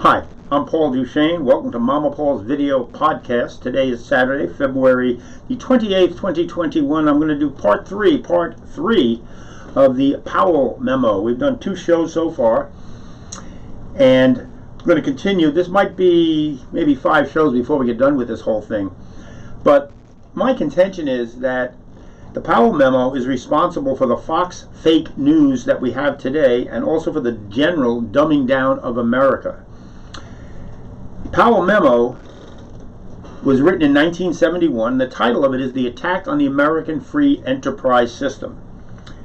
Hi, I'm Paul Duchesne. Welcome to Mama Paul's video podcast. Today is Saturday, February the 28th, 2021. I'm going to do part three of the Powell Memo. We've done 2 shows so far, and I'm going to continue. This might be maybe 5 shows before we get done with this whole thing. But my contention is that the Powell Memo is responsible for the Fox fake news that we have today, and also for the general dumbing down of America. The Powell Memo was written in 1971. The title of it is The Attack on the American Free Enterprise System.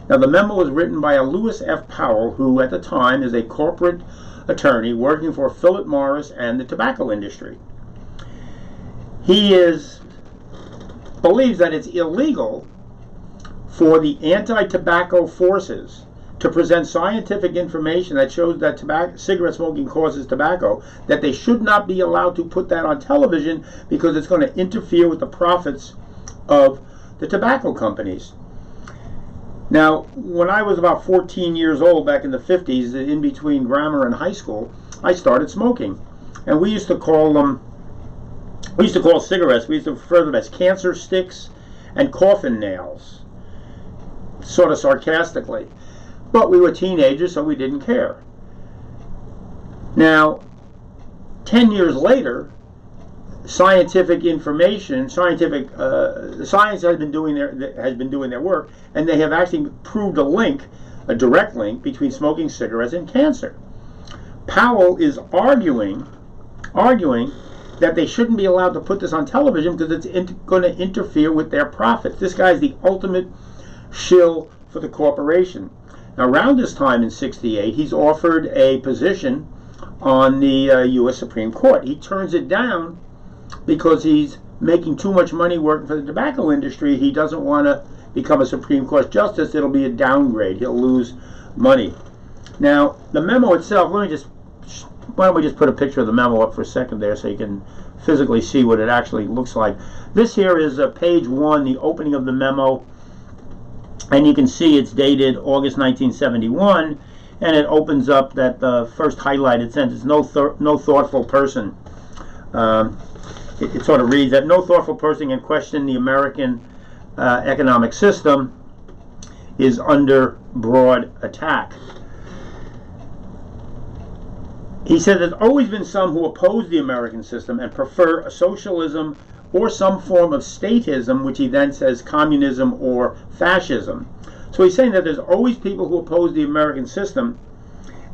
Now, the memo was written by a Lewis F. Powell, who at the time is a corporate attorney working for Philip Morris and the tobacco industry. He believes that it's illegal for the anti-tobacco forces to present scientific information that shows that cigarette smoking causes tobacco, that they should not be allowed to put that on television because it's going to interfere with the profits of the tobacco companies. Now, when I was about 14 years old back in the 50s, in between grammar and high school, I started smoking. And we used to call cigarettes, we used to refer to them as cancer sticks and coffin nails, sort of sarcastically. But we were teenagers, so we didn't care. Now, 10 years later, scientific information, science has been doing their work, and they have actually proved a direct link between smoking cigarettes and cancer. Powell is arguing that they shouldn't be allowed to put this on television because it's going to interfere with their profits. This guy is the ultimate shill for the corporation. Now, around this time in '68, he's offered a position on the U.S. Supreme Court. He turns it down because he's making too much money working for the tobacco industry. He doesn't want to become a Supreme Court justice. It'll be a downgrade. He'll lose money. Now, the memo itself, why don't we just put a picture of the memo up for a second there so you can physically see what it actually looks like. This here is page 1, the opening of the memo. And you can see it's dated August 1971, and it opens up that first highlighted sentence, no thoughtful person. It sort of reads that no thoughtful person can question the American economic system is under broad attack. He said there's always been some who oppose the American system and prefer socialism or some form of statism, which he then says communism or fascism. So he's saying that there's always people who oppose the American system,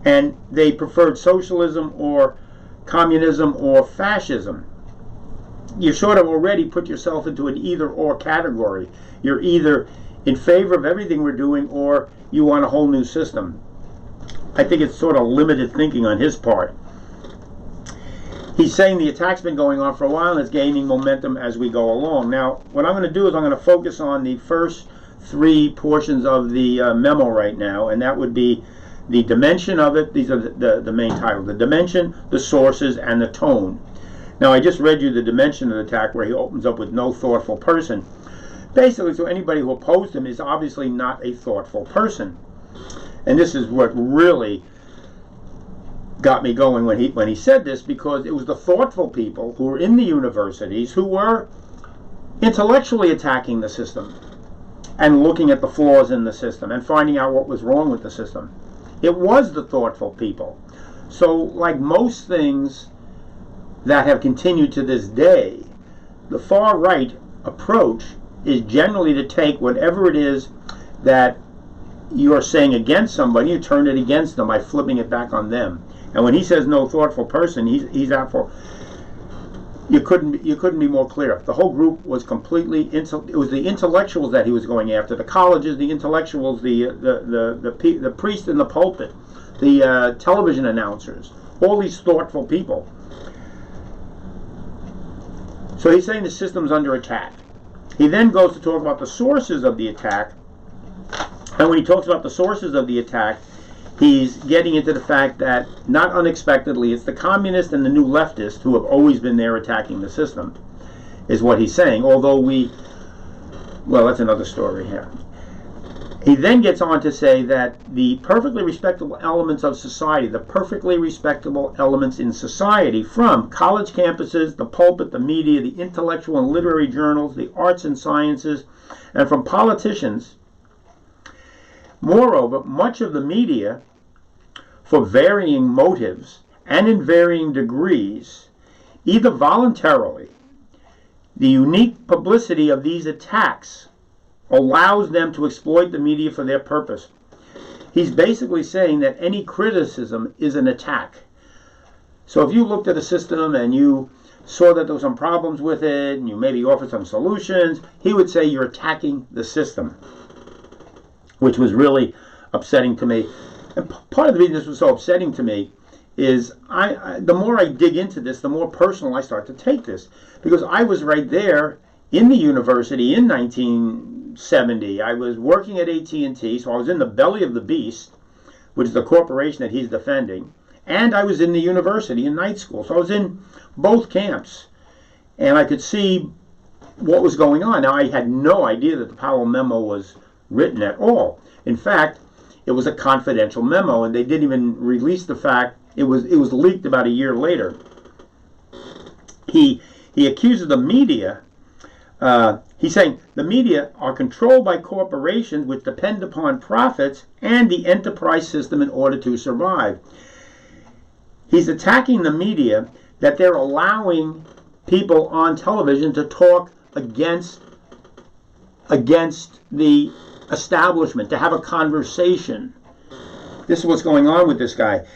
and they preferred socialism or communism or fascism. You sort of already put yourself into an either-or category. You're either in favor of everything we're doing, or you want a whole new system. I think it's sort of limited thinking on his part. He's saying the attack's been going on for a while and it's gaining momentum as we go along. Now, what I'm going to do is I'm going to focus on the first 3 portions of the memo right now, and that would be the dimension of it. These are the main titles: the dimension, the sources, and the tone. Now, I just read you the dimension of the attack where he opens up with no thoughtful person. Basically, so anybody who opposed him is obviously not a thoughtful person. And this is what really got me going when he said this, because it was the thoughtful people who were in the universities who were intellectually attacking the system and looking at the flaws in the system and finding out what was wrong with the system. It was the thoughtful people. So, like most things that have continued to this day, the far right approach is generally to take whatever it is that you are saying against somebody, you turn it against them by flipping it back on them. And when he says no thoughtful person, he's out for. You couldn't be more clear. The whole group was completely. It was the intellectuals that he was going after. The colleges, the intellectuals, the priest in the pulpit, the television announcers, all these thoughtful people. So he's saying the system's under attack. He then goes to talk about the sources of the attack. And when he talks about the sources of the attack, he's getting into the fact that, not unexpectedly, it's the communists and the new leftists who have always been there attacking the system, is what he's saying. Although well, that's another story here. He then gets on to say that the perfectly respectable elements of society, the perfectly respectable elements in society, from college campuses, the pulpit, the media, the intellectual and literary journals, the arts and sciences, and from politicians. Moreover, much of the media, for varying motives and in varying degrees, either voluntarily, the unique publicity of these attacks allows them to exploit the media for their purpose. He's basically saying that any criticism is an attack. So if you looked at a system and you saw that there were some problems with it and you maybe offered some solutions, he would say you're attacking the system, which was really upsetting to me. And part of the reason this was so upsetting to me is the more I dig into this, the more personal I start to take this, because I was right there in the university in 1970. I was working at AT&T, so I was in the belly of the beast, which is the corporation that he's defending, and I was in the university in night school, so I was in both camps, and I could see what was going on. Now, I had no idea that the Powell Memo was written at all. In fact, it was a confidential memo, and they didn't even release the fact. It was leaked about a year later. He accuses the media. He's saying the media are controlled by corporations which depend upon profits and the enterprise system in order to survive. He's attacking the media that they're allowing people on television to talk against the establishment, to have a conversation. This is what's going on with this guy.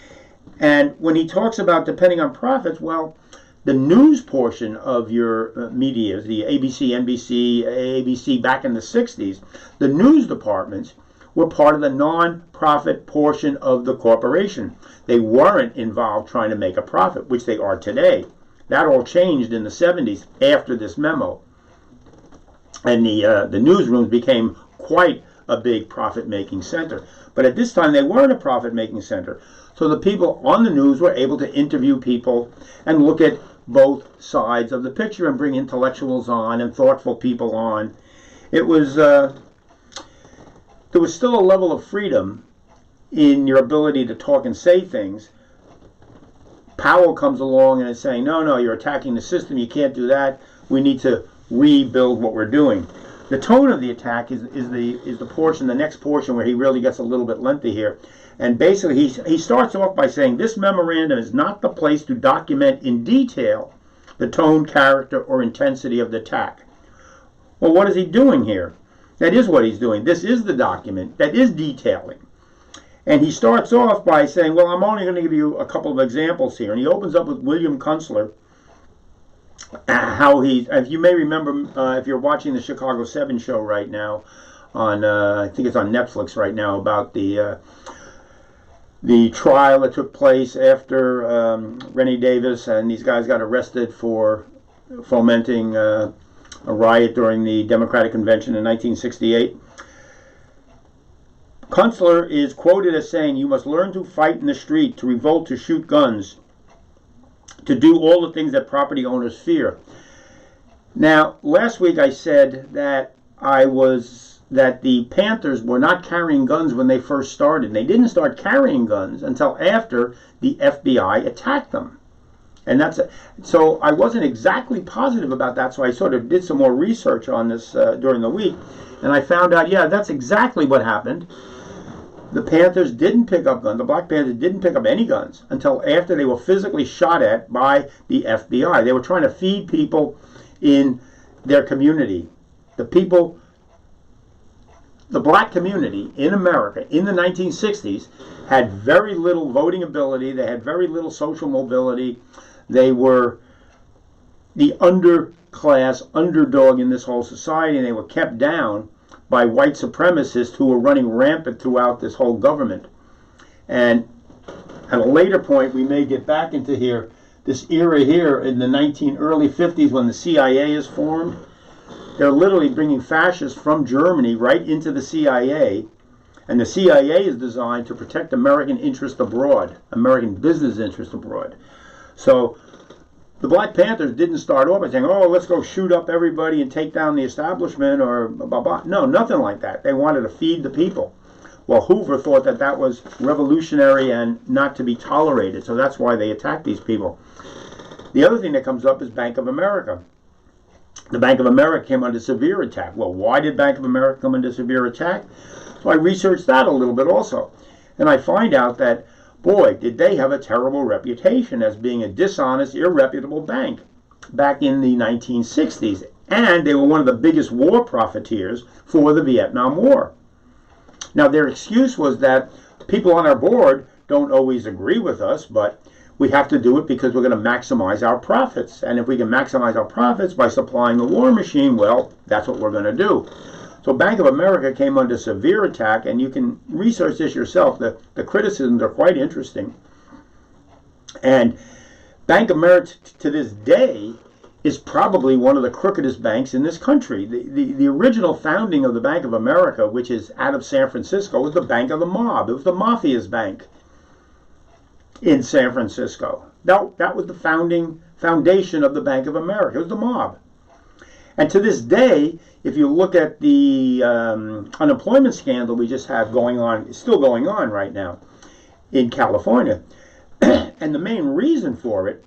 And when he talks about depending on profits, well, the news portion of your media, the ABC, NBC, ABC back in the 60s, the news departments were part of the non-profit portion of the corporation. They weren't involved trying to make a profit, which they are today. That all changed in the 70s after this memo. And the newsrooms became quite a big profit-making center. But at this time, they weren't a profit-making center. So the people on the news were able to interview people and look at both sides of the picture and bring intellectuals on and thoughtful people on. It was there was still a level of freedom in your ability to talk and say things. Powell comes along and is saying, no, you're attacking the system. You can't do that. We need to rebuild what we're doing. The tone of the attack is the portion, the next portion, where he really gets a little bit lengthy here. And basically, he starts off by saying, this memorandum is not the place to document in detail the tone, character, or intensity of the attack. Well, what is he doing here? That is what he's doing. This is the document that is detailing. And he starts off by saying, well, I'm only going to give you a couple of examples here. And he opens up with William Kunstler, how he, if you may remember, if you're watching the Chicago 7 show right now, on I think it's on Netflix right now, about the trial that took place after Rennie Davis and these guys got arrested for fomenting a riot during the Democratic Convention in 1968. Kunstler is quoted as saying, you must learn to fight in the street, to revolt, to shoot guns, to do all the things that property owners fear. Now, last week I said that that the Panthers were not carrying guns when they first started. They didn't start carrying guns until after the FBI attacked them. And so I wasn't exactly positive about that, so I sort of did some more research on this during the week, and I found out, yeah, that's exactly what happened. The Panthers didn't pick up guns. The Black Panthers didn't pick up any guns until after they were physically shot at by the FBI. They were trying to feed people in their community. The black community in America in the 1960s had very little voting ability. They had very little social mobility. They were the underclass, underdog in this whole society, and they were kept down by white supremacists who were running rampant throughout this whole government. And at a later point, we may get back into this era here in the early 50s when the CIA is formed. They're literally bringing fascists from Germany right into the CIA, and the CIA is designed to protect American interest abroad, American business interest abroad. So the Black Panthers didn't start off by saying, oh, let's go shoot up everybody and take down the establishment or blah, blah. No, nothing like that. They wanted to feed the people. Well, Hoover thought that that was revolutionary and not to be tolerated, so that's why they attacked these people. The other thing that comes up is Bank of America. The Bank of America came under severe attack. Well, why did Bank of America come under severe attack? So I researched that a little bit also. And I find out that, boy, did they have a terrible reputation as being a dishonest, irreputable bank back in the 1960s. And they were one of the biggest war profiteers for the Vietnam War. Now, their excuse was that people on our board don't always agree with us, but we have to do it because we're going to maximize our profits. And if we can maximize our profits by supplying the war machine, well, that's what we're going to do. So Bank of America came under severe attack, and you can research this yourself. The criticisms are quite interesting. And Bank of America, to this day, is probably one of the crookedest banks in this country. The original founding of the Bank of America, which is out of San Francisco, was the bank of the mob. It was the mafia's bank in San Francisco. That was the foundation of the Bank of America. It was the mob. And to this day, if you look at the unemployment scandal we just have going on, it's still going on right now in California. And the main reason for it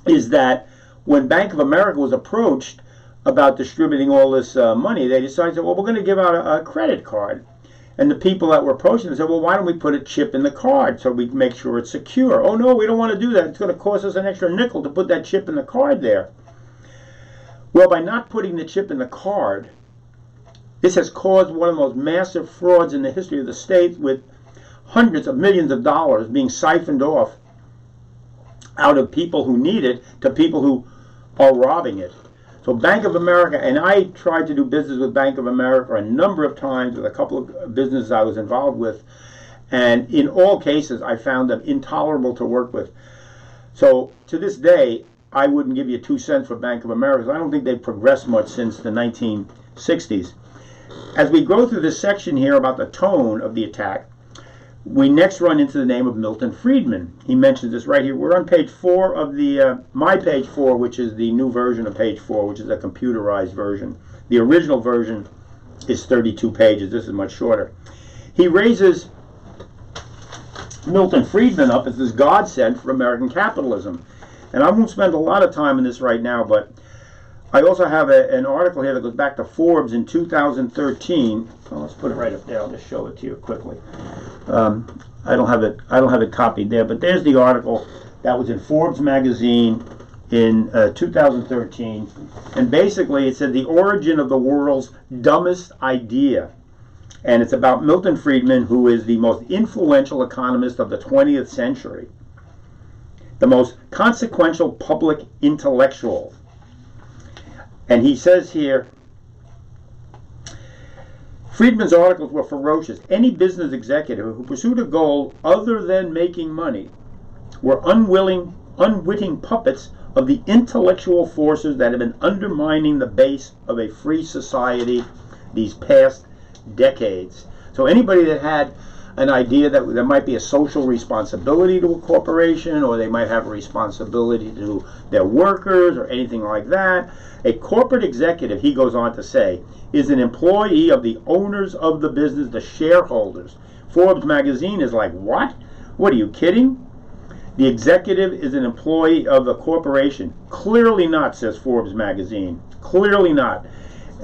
is that when Bank of America was approached about distributing all this money, they decided, well, we're going to give out a credit card. And the people that were approaching them said, well, why don't we put a chip in the card so we can make sure it's secure? Oh, no, we don't want to do that. It's going to cost us an extra nickel to put that chip in the card there. Well, by not putting the chip in the card, this has caused one of the most massive frauds in the history of the state, with hundreds of millions of dollars being siphoned off out of people who need it to people who are robbing it. So Bank of America, and I tried to do business with Bank of America a number of times with a couple of businesses I was involved with, and in all cases I found them intolerable to work with. So to this day, I wouldn't give you 2 cents for Bank of America. I don't think they've progressed much since the 1960s. As we go through this section here about the tone of the attack, we next run into the name of Milton Friedman. He mentions this right here. We're on page 4 of the, my page 4, which is the new version of page 4, which is a computerized version. The original version is 32 pages. This is much shorter. He raises Milton Friedman up as this godsend for American capitalism. And I won't spend a lot of time on this right now, but I also have an article here that goes back to Forbes in 2013. Well, let's put it right up there. I'll just show it to you quickly. I don't have it copied there, but there's the article that was in Forbes magazine in 2013, and basically it said the origin of the world's dumbest idea, and it's about Milton Friedman, who is the most influential economist of the 20th century, the most consequential public intellectual. And he says here, Friedman's articles were ferocious. Any business executive who pursued a goal other than making money were unwitting puppets of the intellectual forces that have been undermining the base of a free society these past decades. So anybody that had an idea that there might be a social responsibility to a corporation, or they might have a responsibility to their workers or anything like that, a corporate executive, he goes on to say, is an employee of the owners of the business, the shareholders. Forbes magazine is like, what? What, are you kidding? The executive is an employee of the corporation. Clearly not, says Forbes magazine. Clearly not.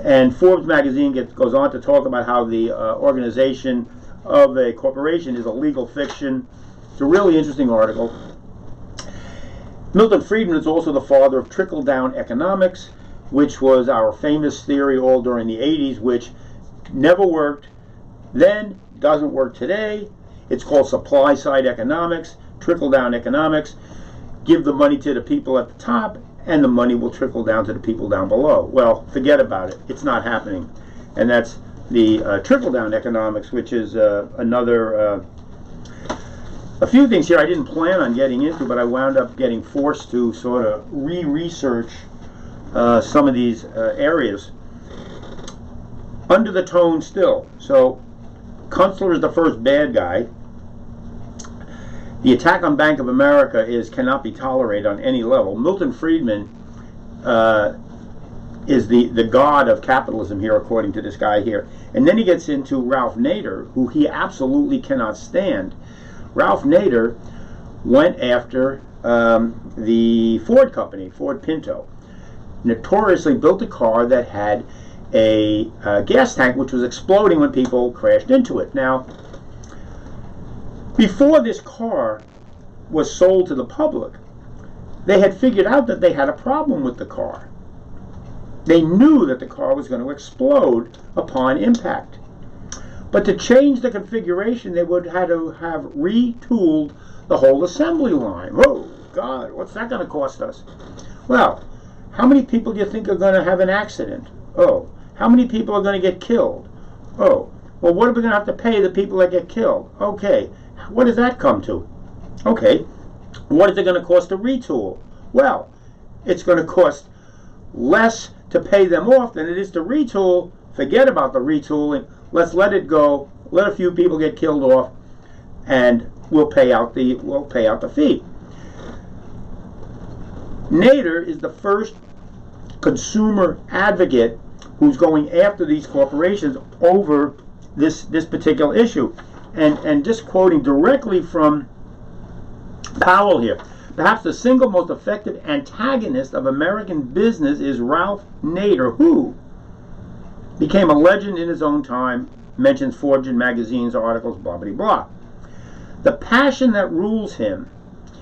And Forbes magazine goes on to talk about how the organization of a corporation is a legal fiction. It's a really interesting article. Milton Friedman is also the father of trickle-down economics, which was our famous theory all during the 80s, which never worked then, doesn't work today. It's called supply-side economics, trickle-down economics. Give the money to the people at the top, and the money will trickle down to the people down below. Well, forget about it. It's not happening. And that's the trickle-down economics, which is another... a few things here I didn't plan on getting into, but I wound up getting forced to sort of re-research some of these areas. Under the tone still. So, Kunstler is the first bad guy. The attack on Bank of America cannot be tolerated on any level. Milton Friedman is the god of capitalism here, according to this guy here. And then he gets into Ralph Nader, who he absolutely cannot stand. Ralph Nader went after the Ford company, Ford Pinto. Notoriously built a car that had a gas tank which was exploding when people crashed into it. Now, before this car was sold to the public, they had figured out that they had a problem with the car. They knew that the car was going to explode upon impact. But to change the configuration, they would have to have retooled the whole assembly line. Whoa, God, what's that going to cost us? Well, how many people do you think are going to have an accident? Oh, how many people are going to get killed? Oh, well, what are we going to have to pay the people that get killed? Okay, what does that come to? Okay, what is it going to cost to retool? Well, it's going to cost less to pay them off than it is to retool. Forget about the retooling. Let's let it go. Let a few people get killed off, and we'll pay out the fee. Nader is the first consumer advocate who's going after these corporations over this particular issue. And just quoting directly from Powell here, perhaps the single most effective antagonist of American business is Ralph Nader, who became a legend in his own time, mentions Fortune magazine's articles, blah, blah, blah. The passion that rules him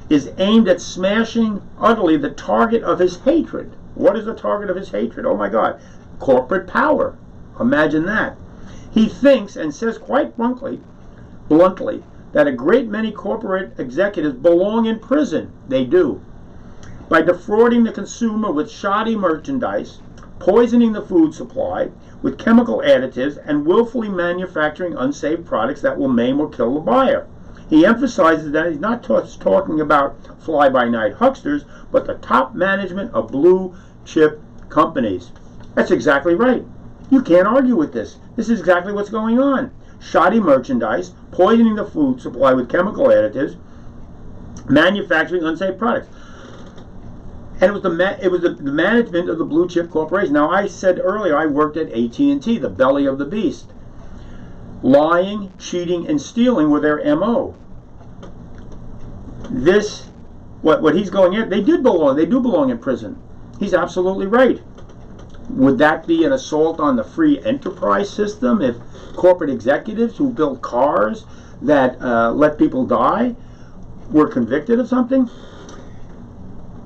is aimed at smashing utterly the target of his hatred. What is the target of his hatred? Oh my God, corporate power. Imagine that. He thinks and says quite bluntly, that a great many corporate executives belong in prison. They do. By defrauding the consumer with shoddy merchandise, poisoning the food supply with chemical additives, and willfully manufacturing unsafe products that will maim or kill the buyer. He emphasizes that he's not talking about fly-by-night hucksters, but the top management of blue chip companies. That's exactly right. You can't argue with this. This is exactly what's going on. Shoddy merchandise, poisoning the food supply with chemical additives, manufacturing unsafe products. And it was the management of the blue chip corporation. Now, I said earlier I worked at AT&T, the belly of the beast. Lying, cheating, and stealing were their MO. This, what he's going at, they do belong in prison. He's absolutely right. Would that be an assault on the free enterprise system if corporate executives who build cars that let people die were convicted of something?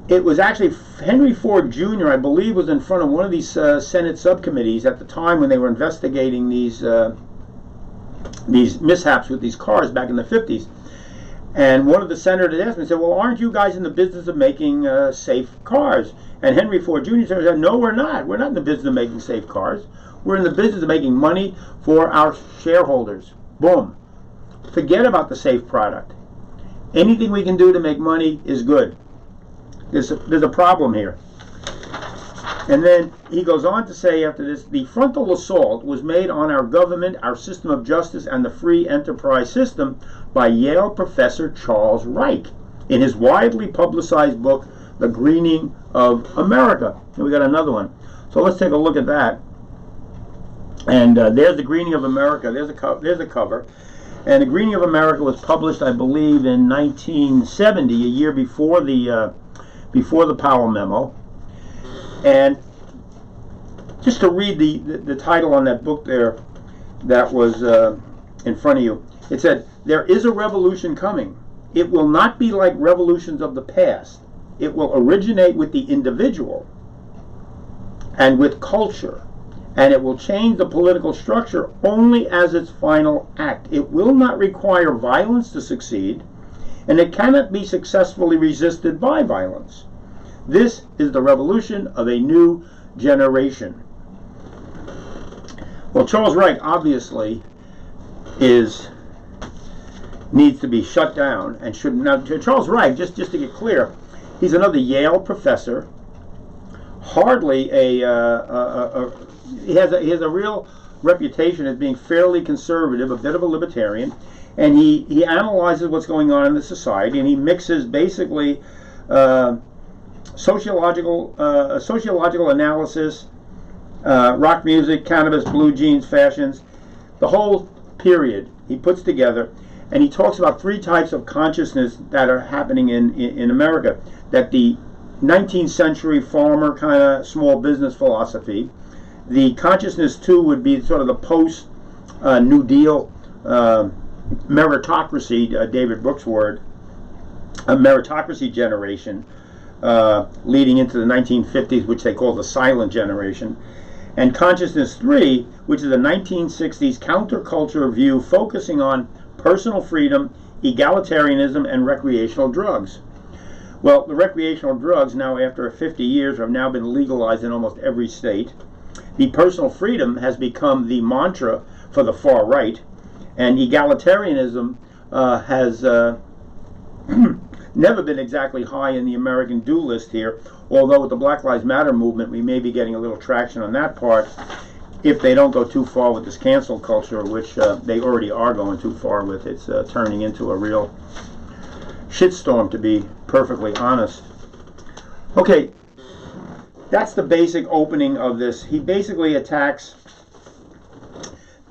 It was actually Henry Ford Jr., I believe, was in front of one of these Senate subcommittees at the time when they were investigating these mishaps with these cars back in the 50s. And one of the senators asked me, said, well, aren't you guys in the business of making safe cars? And Henry Ford Jr. said, no, we're not. We're not in the business of making safe cars. We're in the business of making money for our shareholders. Boom. Forget about the safe product. Anything we can do to make money is good. There's a problem here. And then he goes on to say after this, the frontal assault was made on our government, our system of justice, and the free enterprise system by Yale professor Charles Reich in his widely publicized book, The Greening of America. And we got another one. So let's take a look at that. And there's The Greening of America. There's a cover. And The Greening of America was published, I believe, in 1970, a year before the Powell Memo. And just to read the title on that book there that was in front of you, it said, there is a revolution coming. It will not be like revolutions of the past. It will originate with the individual and with culture, and it will change the political structure only as its final act. It will not require violence to succeed, and it cannot be successfully resisted by violence. This is the revolution of a new generation. Well, Charles Reich obviously needs to be shut down and should now. Charles Reich, just to get clear, he's another Yale professor. Hardly he has a real reputation as being fairly conservative, a bit of a libertarian. And he analyzes what's going on in the society, and he mixes basically sociological analysis, rock music, cannabis, blue jeans, fashions, the whole period he puts together, and he talks about three types of consciousness that are happening in America. That the 19th century farmer kind of small business philosophy, the consciousness too would be sort of the post New Deal meritocracy, David Brooks' word, a meritocracy generation leading into the 1950s, which they call the silent generation. And consciousness 3, which is a 1960s counterculture view focusing on personal freedom, egalitarianism, and recreational drugs. Well, the recreational drugs now, after 50 years, have now been legalized in almost every state. The personal freedom has become the mantra for the far right, and egalitarianism has never been exactly high in the American do list here, although with the Black Lives Matter movement we may be getting a little traction on that part if they don't go too far with this cancel culture, which they already are going too far with. It's turning into a real shitstorm, to be perfectly honest. Okay, that's the basic opening of this. He basically attacks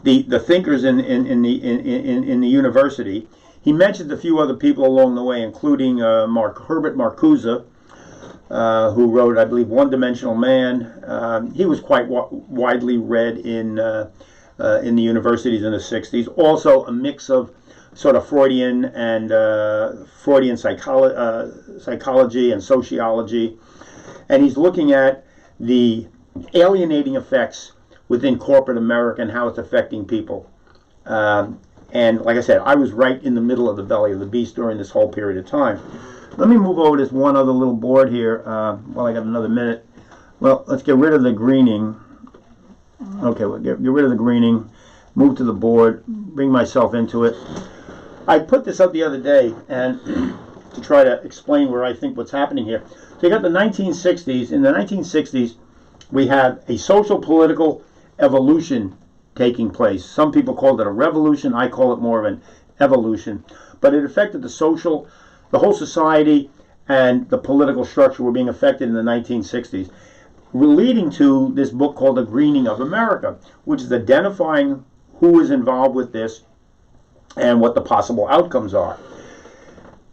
the thinkers in the university. He mentions a few other people along the way, including Herbert Marcuse, who wrote, I believe, One-Dimensional Man. He was quite widely read in the universities in the 60s. Also a mix of sort of Freudian and Freudian psychology and sociology. And he's looking at the alienating effects within corporate America and how it's affecting people. And like I said, I was right in the middle of the belly of the beast during this whole period of time. Let me move over to this one other little board here while I got another minute. Well, let's get rid of the greening. Okay, we'll get rid of the greening, move to the board, bring myself into it. I put this up the other day and to try to explain where I think what's happening here. So you got the 1960s. In the 1960s, we had a social political evolution taking place. Some people called it a revolution. I call it more of an evolution. But it affected the whole society, and the political structure were being affected in the 1960s, leading to this book called The Greening of America, which is identifying who is involved with this and what the possible outcomes are.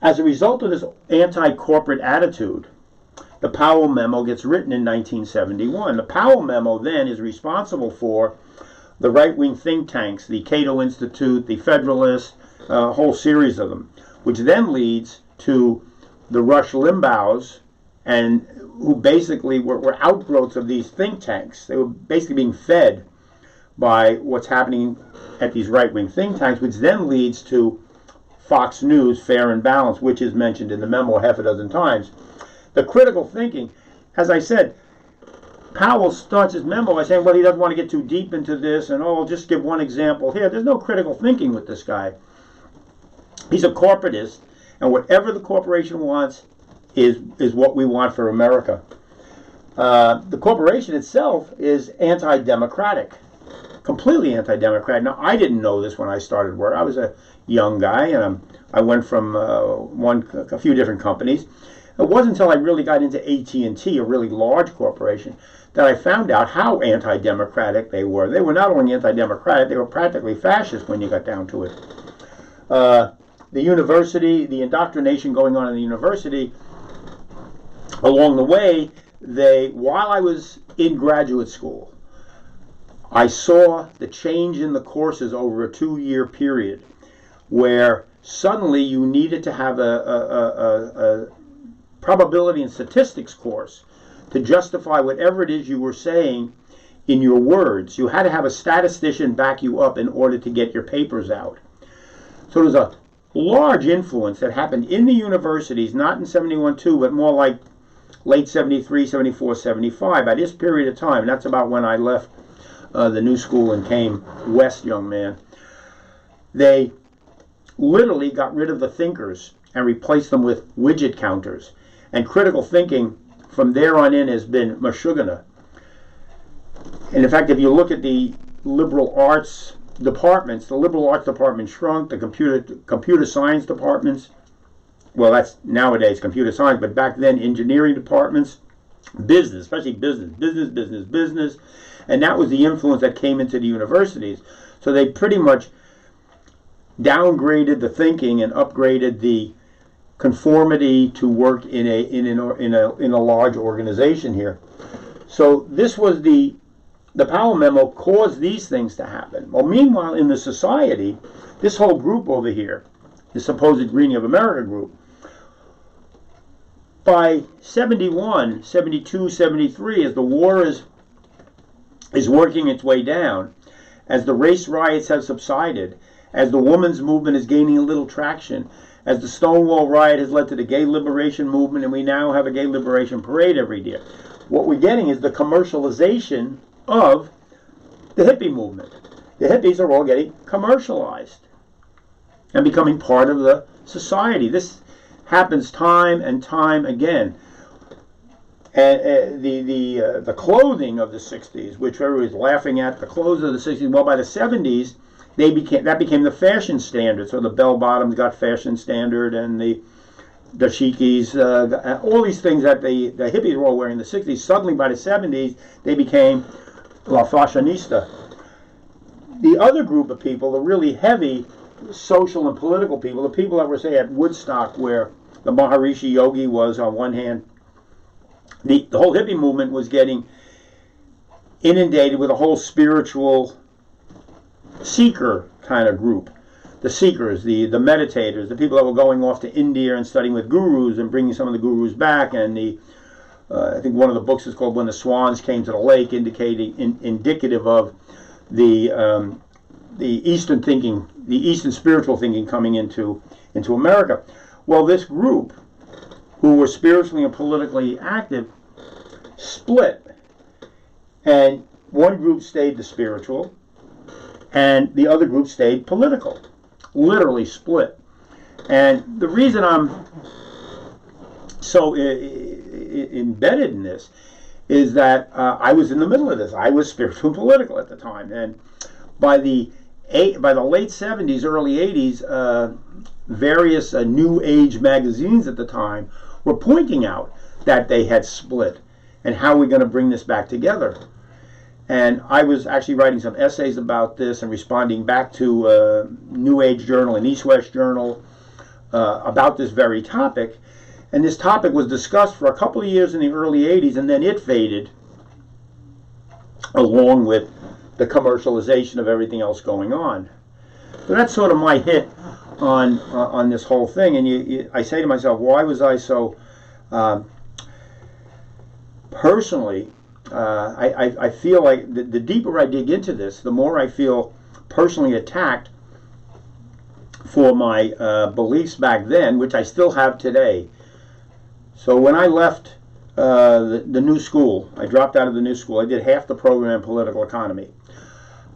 As a result of this anti-corporate attitude, the Powell Memo gets written in 1971. The Powell Memo then is responsible for the right-wing think tanks, the Cato Institute, the Federalists, a whole series of them, which then leads to the Rush Limbaughs, and who basically were outgrowths of these think tanks. They were basically being fed by what's happening at these right-wing think tanks, which then leads to Fox News, Fair and Balanced, which is mentioned in the memo half a dozen times. The critical thinking, as I said, Powell starts his memo by saying, well, he doesn't want to get too deep into this, and I'll just give one example here. There's no critical thinking with this guy. He's a corporatist, and whatever the corporation wants is what we want for America. The corporation itself is anti-democratic, completely anti-democratic. Now, I didn't know this when I started work. I was a young guy, and I went from a few different companies. It wasn't until I really got into AT&T, a really large corporation, that I found out how anti-democratic they were. They were not only anti-democratic, they were practically fascist when you got down to it. The university, the indoctrination going on in the university, along the way, while I was in graduate school, I saw the change in the courses over a 2-year period where suddenly you needed to have a probability and statistics course to justify whatever it is you were saying in your words. You had to have a statistician back you up in order to get your papers out. So there's a large influence that happened in the universities, not in 71-2, but more like late 73, 74, 75, at this period of time. That's about when I left the new school and came west, young man. They literally got rid of the thinkers and replaced them with widget counters. And critical thinking from there on in has been mashugana. And in fact, if you look at the liberal arts departments, the liberal arts department shrunk, the computer science departments, well, that's nowadays computer science, but back then engineering departments, business, especially business, and that was the influence that came into the universities. So they pretty much downgraded the thinking and upgraded the conformity to work in a large organization here. So this was the Powell Memo caused these things to happen. Well, meanwhile, in the society, this whole group over here, the supposed Greening of America group, by 71, 72, 73, as the war is working its way down, as the race riots have subsided, as the women's movement is gaining a little traction, as the Stonewall riot has led to the gay liberation movement, and we now have a gay liberation parade every year, what we're getting is the commercialization of the hippie movement. The hippies are all getting commercialized and becoming part of the society. This happens time and time again. And the clothing of the 60s, which everybody's laughing at, the clothes of the 60s, well, by the 70s, that became the fashion standard. So the bell-bottoms got fashion standard, and the dashikis, all these things that the hippies were all wearing in the 60s, suddenly by the 70s, they became la fashionista. The other group of people, the really heavy social and political people, the people that were, say, at Woodstock, where the Maharishi Yogi was on one hand, the whole hippie movement was getting inundated with a whole spiritual seeker kind of group. The seekers, the meditators, the people that were going off to India and studying with gurus and bringing some of the gurus back. And I think one of the books is called When the Swans Came to the Lake, indicative of the Eastern thinking, the Eastern spiritual thinking coming into America. Well, this group, who were spiritually and politically active, split. And one group stayed the spiritual, and the other group stayed political. Literally split. And the reason I'm so embedded in this is that I was in the middle of this. I was spiritual and political at the time. And by the late 70s, early 80s, various New Age magazines at the time were pointing out that they had split and how we're going to bring this back together. And I was actually writing some essays about this and responding back to New Age Journal and East West Journal about this very topic. And this topic was discussed for a couple of years in the early 80s, and then it faded along with the commercialization of everything else going on. So that's sort of my hit on this whole thing. And I say to myself, why was I so personally, I feel like the deeper I dig into this, the more I feel personally attacked for my beliefs back then, which I still have today. So when I left the new school, I dropped out of the new school. I did half the program in political economy.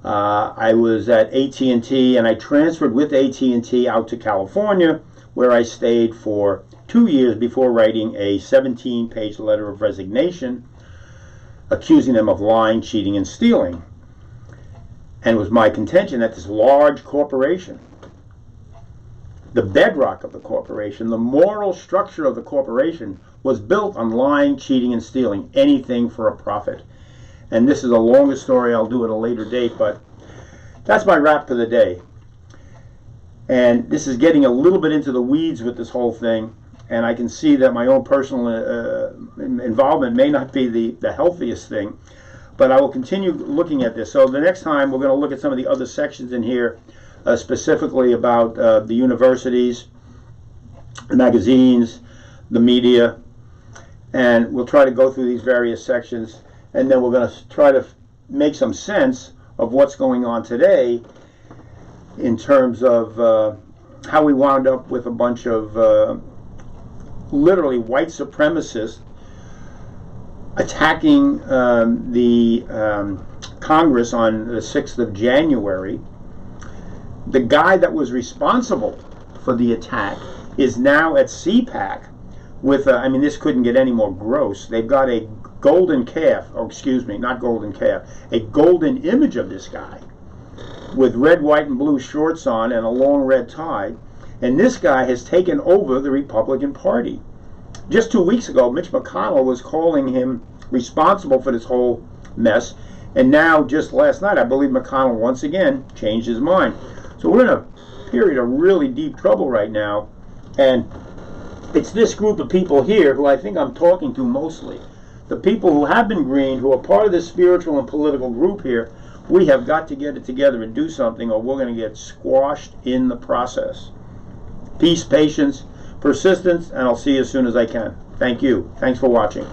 I was at AT&T, and I transferred with AT&T out to California, where I stayed for 2 years before writing a 17-page letter of resignation, accusing them of lying, cheating, and stealing. And it was my contention that this large corporation, the bedrock of the corporation, the moral structure of the corporation, was built on lying, cheating, and stealing, anything for a profit. And this is a longer story I'll do at a later date, but that's my wrap for the day. And this is getting a little bit into the weeds with this whole thing, and I can see that my own personal involvement may not be the healthiest thing, but I will continue looking at this. So the next time we're going to look at some of the other sections in here, specifically about the universities, the magazines, the media, and we'll try to go through these various sections, and then we're going to try to make some sense of what's going on today in terms of how we wound up with a bunch of literally white supremacists attacking the Congress on the 6th of January. The guy that was responsible for the attack is now at CPAC with, I mean, this couldn't get any more gross. They've got a golden calf, oh, excuse me, not golden calf, a golden image of this guy. with red, white, and blue shorts on and a long red tie. And this guy has taken over the Republican Party. Just 2 weeks ago, Mitch McConnell was calling him responsible for this whole mess. And now, just last night, I believe McConnell once again changed his mind. So we're in a period of really deep trouble right now. And it's this group of people here who I think I'm talking to mostly. The people who have been green, who are part of this spiritual and political group here, we have got to get it together and do something, or we're going to get squashed in the process. Peace, patience, persistence, and I'll see you as soon as I can. Thank you. Thanks for watching.